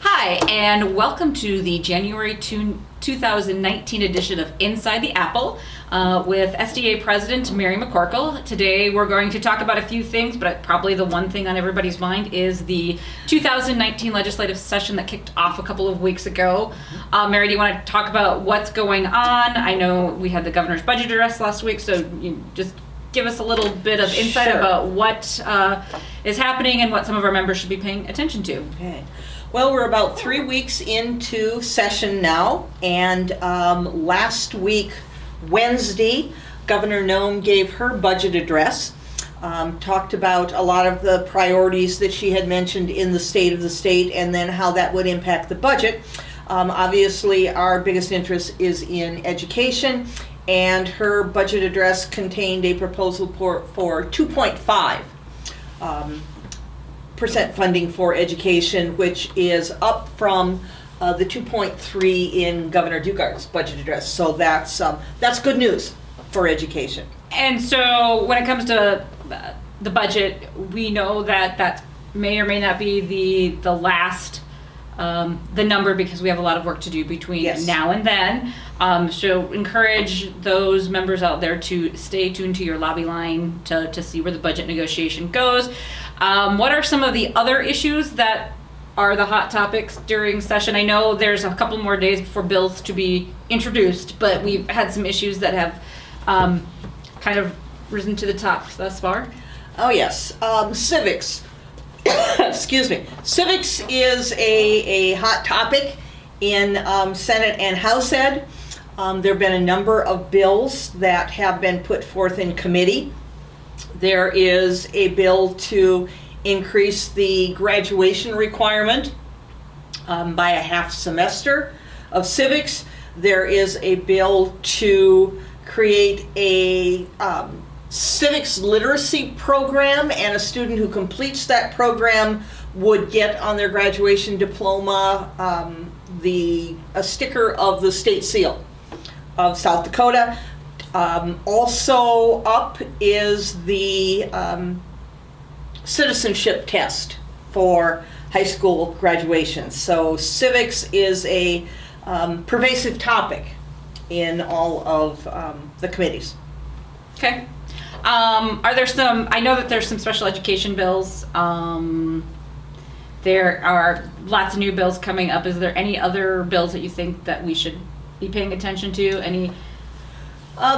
Hi, and welcome to the January 2019 edition of Inside the Apple with SDA President Mary McCorkle. Today we're going to talk about a few things, but probably the one thing on everybody's mind is the 2019 legislative session that kicked off a couple of weeks ago. Mary, do you want to talk about what's going on? I know we had the governor's budget address last week, so you just give us a little bit of insight about what is happening and what some of our members should be paying attention to. Okay. Well, we're about 3 weeks into session now, and last week, Wednesday, Governor Noem gave her budget address, talked about a lot of the priorities that she had mentioned in the state of the state, and then how that would impact the budget. Obviously, our biggest interest is in education, and her budget address contained a proposal for 2.5% funding for education, which is up from the 2.3 in Governor Dugard's budget address. So that's good news for education. And so when it comes to the budget, we know that that may or may not be the last the number, because we have a lot of work to do between now and then. So encourage those members out there to stay tuned to your lobby line to see where the budget negotiation goes. What are some of the other issues that are the hot topics during session? I know there's a couple more days before bills to be introduced, but we've had some issues that have kind of risen to the top thus far. Oh yes, civics. Excuse me. Civics is a hot topic in Senate and House Ed. There have been a number of bills that have been put forth in committee. There is a bill to increase the graduation requirement by a half semester of civics. There is a bill to create a civics literacy program, and a student who completes that program would get on their graduation diploma a sticker of the state seal of South Dakota. Also up is the citizenship test for high school graduation. So civics is a pervasive topic in all of the committees. Okay. Are there some, I know that there's some special education bills. There are lots of new bills coming up. Is there any other bills that you think that we should be paying attention to? Any?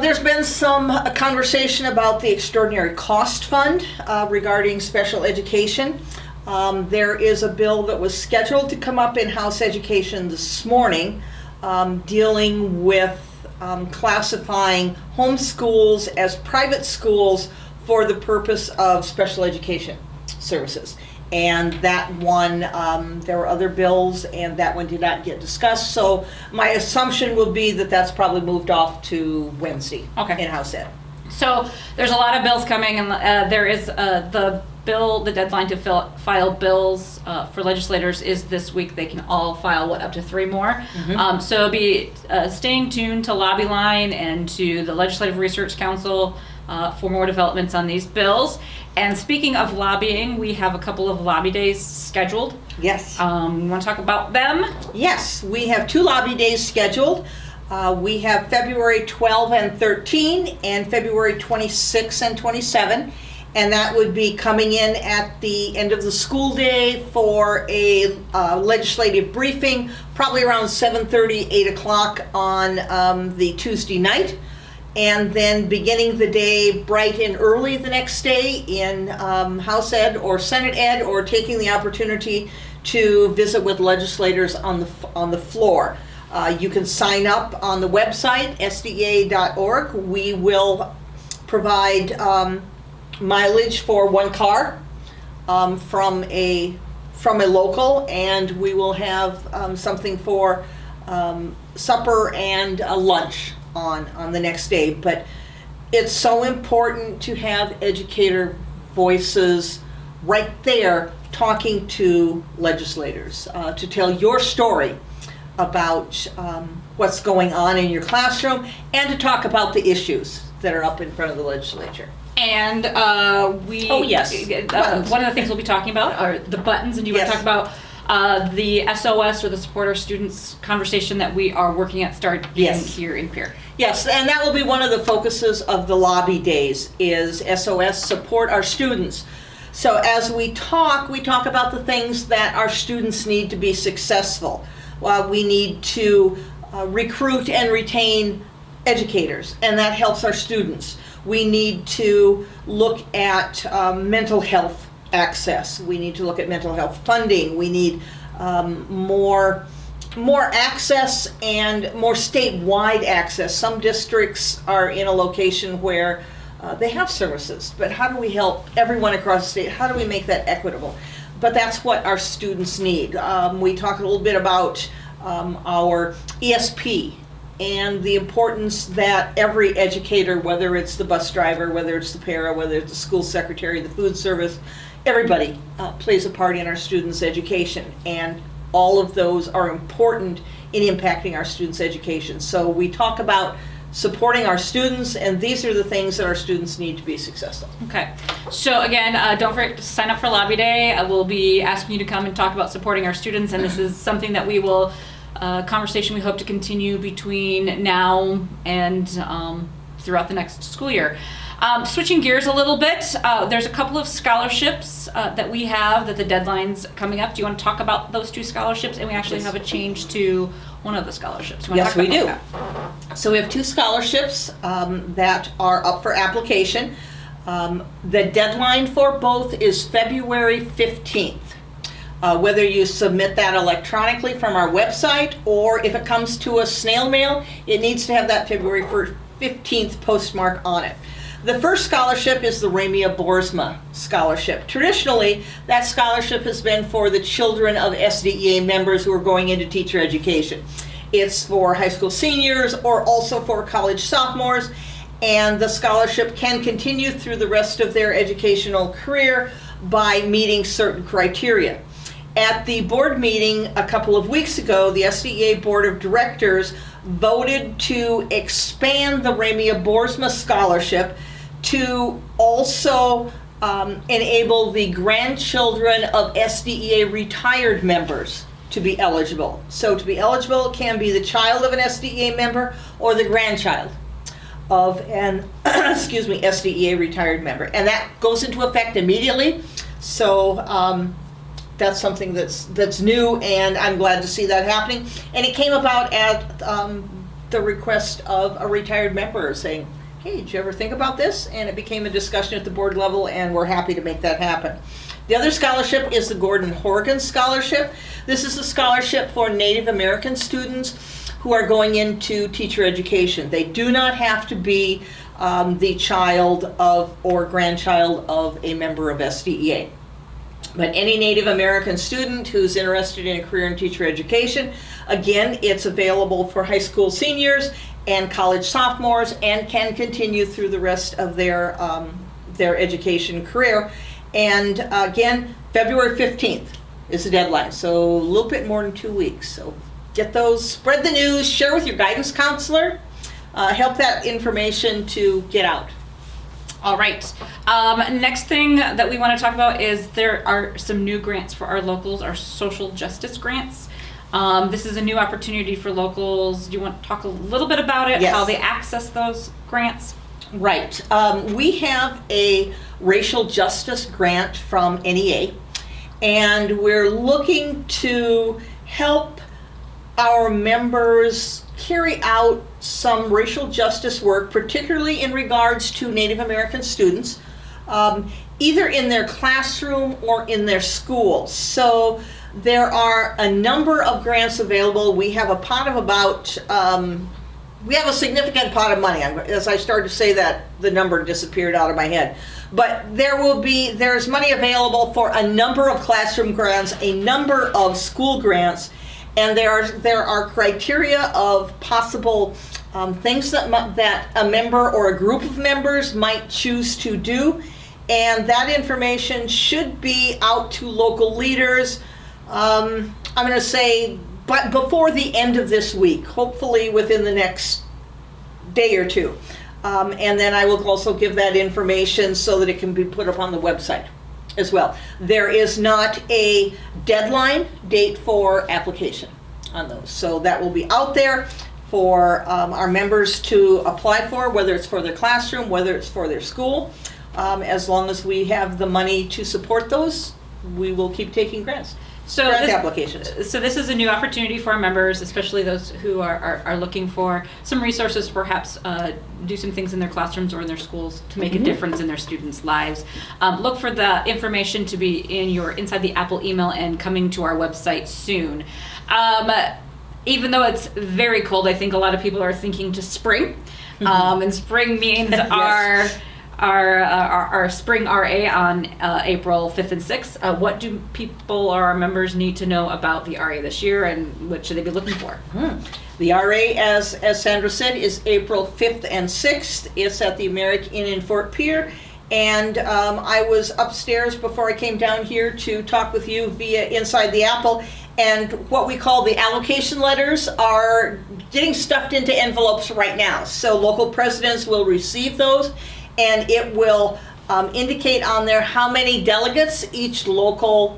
There's been some conversation about the extraordinary cost fund regarding special education. There is a bill that was scheduled to come up in House Education this morning dealing with classifying homeschools as private schools for the purpose of special education services. And that one, there were other bills, and that one did not get discussed. So my assumption will be that that's probably moved off to Wednesday in House Ed. So there's a lot of bills coming, and there is the deadline to file bills for legislators is this week. They can all file, up to 3 more. Mm-hmm. So be staying tuned to Lobby Line and to the Legislative Research Council for more developments on these bills. And speaking of lobbying, we have a couple of lobby days scheduled. Yes. You want to talk about them? Yes, we have 2 lobby days scheduled. We have February 12 and 13 and February 26 and 27. And that would be coming in at the end of the school day for a legislative briefing, probably around 7:30, 8 o'clock on the Tuesday night. And then beginning the day bright and early the next day in House Ed or Senate Ed, or taking the opportunity to visit with legislators on the floor. You can sign up on the website, sda.org. We will provide mileage for 1 car from a local, and we will have something for supper and a lunch on the next day. But it's so important to have educator voices right there talking to legislators, to tell your story about what's going on in your classroom, and to talk about the issues that are up in front of the legislature. And one of the things we'll be talking about are the buttons, and you want to talk about the SOS, or the Support Our Students conversation that we are working at start here in Pierre. Yes, and that will be one of the focuses of the lobby days is SOS, Support Our Students. So as we talk about the things that our students need to be successful. We need to recruit and retain educators, and that helps our students. We need to look at mental health access. We need to look at mental health funding. We need more access and more statewide access. Some districts are in a location where they have services, but how do we help everyone across the state? How do we make that equitable? But that's what our students need. We talk a little bit about our ESP and the importance that every educator, whether it's the bus driver, whether it's the para, whether it's the school secretary, the food service, everybody plays a part in our students' education, and all of those are important in impacting our students' education. So we talk about supporting our students, and these are the things that our students need to be successful. Okay, so again, don't forget to sign up for Lobby Day. I will be asking you to come and talk about supporting our students, and this is something that we will, conversation we hope to continue between now and throughout the next school year. Switching gears a little bit, there's a couple of scholarships that we have that the deadline's coming up. Do you want to talk about those 2 scholarships? And we actually have a change to one of the scholarships. Yes, we do. So we have 2 scholarships that are up for application. The deadline for both is February 15th. Whether you submit that electronically from our website, or if it comes to us snail mail, it needs to have that February 15th postmark on it. The first scholarship is the Ramia Boersma Scholarship. Traditionally, that scholarship has been for the children of SDEA members who are going into teacher education. It's for high school seniors or also for college sophomores, and the scholarship can continue through the rest of their educational career by meeting certain criteria. At the board meeting a couple of weeks ago, the SDEA Board of Directors voted to expand the Ramia Boersma Scholarship to also enable the grandchildren of SDEA retired members to be eligible. So to be eligible, it can be the child of an SDEA member or the grandchild of an SDEA retired member. And that goes into effect immediately. So that's something that's new, and I'm glad to see that happening. And it came about at the request of a retired member saying, hey, did you ever think about this? And it became a discussion at the board level, and we're happy to make that happen. The other scholarship is the Gordon Horgan Scholarship. This is a scholarship for Native American students who are going into teacher education. They do not have to be the child of or grandchild of a member of SDEA. But any Native American student who's interested in a career in teacher education, again, it's available for high school seniors and college sophomores, and can continue through the rest of their education career. And again, February 15th is the deadline, so a little bit more than 2 weeks. So get those, spread the news, share with your guidance counselor, help that information to get out. All right. Next thing that we want to talk about is there are some new grants for our locals, our social justice grants. This is a new opportunity for locals. Do you want to talk a little bit about it, Yes. how they access those grants? Right. We have a racial justice grant from NEA, and we're looking to help our members carry out some racial justice work, particularly in regards to Native American students, either in their classroom or in their schools. So there are a number of grants available. We have a pot of about, we have a significant pot of money. As I started to say that, the number disappeared out of my head. But there's money available for a number of classroom grants, a number of school grants, and there are criteria of possible things that a member or a group of members might choose to do, and that information should be out to local leaders. I'm going to say, but before the end of this week, hopefully within the next day or two. And then I will also give that information so that it can be put up on the website. as well. There is not a deadline date for application on those. So that will be out there for our members to apply for, whether it's for their classroom, whether it's for their school. As long as we have the money to support those, we will keep taking grant applications. So this is a new opportunity for our members, especially those who are looking for some resources, perhaps do some things in their classrooms or in their schools to make a difference in their students' lives. Look for the information to be in your Inside the Apple email and coming to our website soon. Even though it's very cold, I think a lot of people are thinking to spring, and spring means Yes. our spring RA on April 5th and 6th. What do people or our members need to know about the RA this year, and what should they be looking for? The RA, as Sandra said, is April 5th and 6th. It's at the American Inn in Fort Pierre. And I was upstairs before I came down here to talk with you via Inside the Apple. And what we call the allocation letters are getting stuffed into envelopes right now. So local presidents will receive those, and it will indicate on there how many delegates each local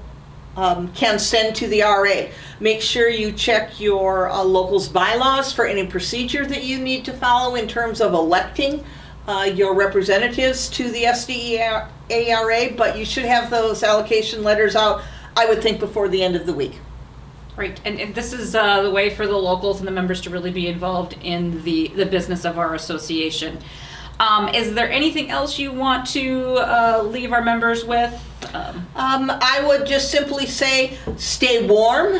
can send to the RA. Make sure you check your local's bylaws for any procedure that you need to follow in terms of electing your representatives to the SDEARA, but you should have those allocation letters out, I would think, before the end of the week. Right, and this is the way for the locals and the members to really be involved in the business of our association. Is there anything else you want to leave our members with? I would just simply say, stay warm.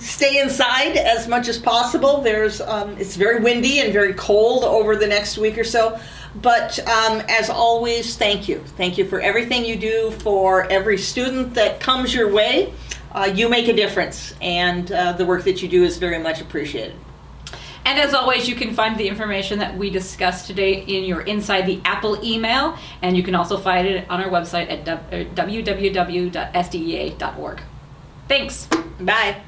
Stay inside as much as possible. It's very windy and very cold over the next week or so. But as always, thank you. Thank you for everything you do for every student that comes your way. You make a difference, and the work that you do is very much appreciated. And as always, you can find the information that we discussed today in your Inside the Apple email, and you can also find it on our website at www.sdea.org. Thanks. Bye.